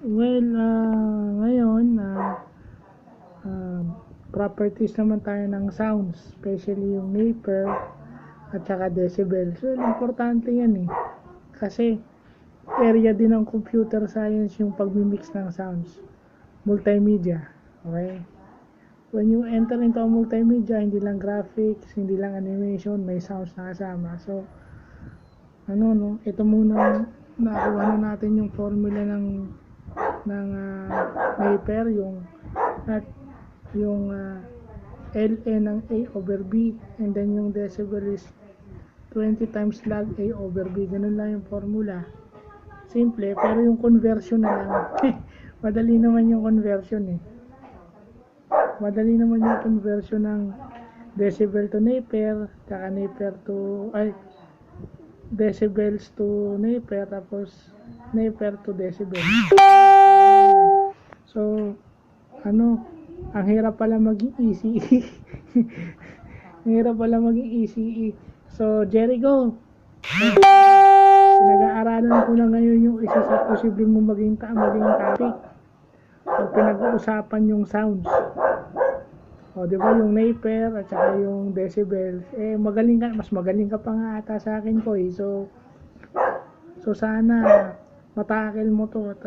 Well, ngayon, properties naman tayo ng sounds, especially yung Napier at saka decibels. Well, importante yan eh. Kasi, area din ng computer science yung pagmimix ng sounds. Multimedia. Okay? When you enter into a multimedia, hindi lang graphics, hindi lang animation, may sounds na kasama. So, ito muna nakuha na natin yung formula ng Napier, yung LA ng A over B, and then yung decibel is 20 times log A over B. Ganun lang yung formula. Simple, pero yung conversion na lang. Madali naman yung conversion eh. Madali naman yung conversion ng decibel to Napier, tsaka Napier to, decibels to Napier, tapos Napier to decibel. So, ang hirap pala maging ECE. Ang hirap pala maging ECE. So, Jericho, pinag-aaralan ko na ngayon yung isa sa posibleng mo maging topic. Pag pinag-uusapan yung sounds. O, di ba, yung Napier at saka yung decibels, mas magaling ka pa nga ata sa akin ko eh. So sana matakil mo to at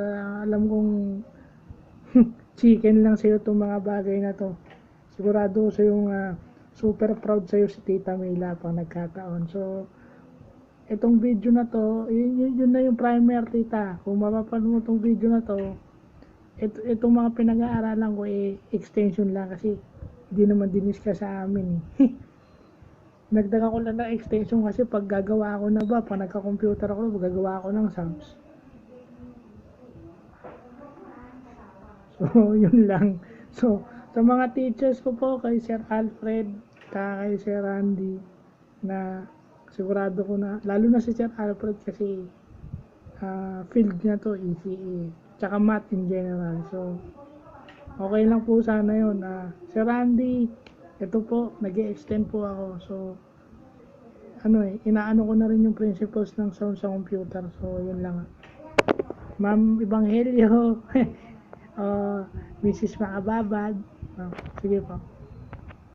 alam kong chicken lang sa'yo itong mga bagay na to. Sigurado sa yung super proud sa'yo si Tita Mila pag nagkataon. So, itong video na to, yun na yung primer, Tita. Kung mapapanood mo itong video na to, itong mga pinag-aaralan ko extension lang kasi hindi naman dinis ka sa amin eh. Nagdaga ko lang ng extension kasi pag gagawa ako na ba, pag nagka-computer ako, gagawa ako ng sounds. So, yun lang. So, sa mga teachers ko po, kay Sir Alfred, kay Sir Randy, na sigurado ko na, lalo na si Sir Alfred kasi field niya to, ECE, tsaka math in general. So, okay lang po sana yun. Sir Randy, ito po, nag-extend po ako. So, inaano ko na rin yung principles ng sound sa computer. So, yun lang. Ma'am Ebanghelio, Mrs. Makababad. Sige po.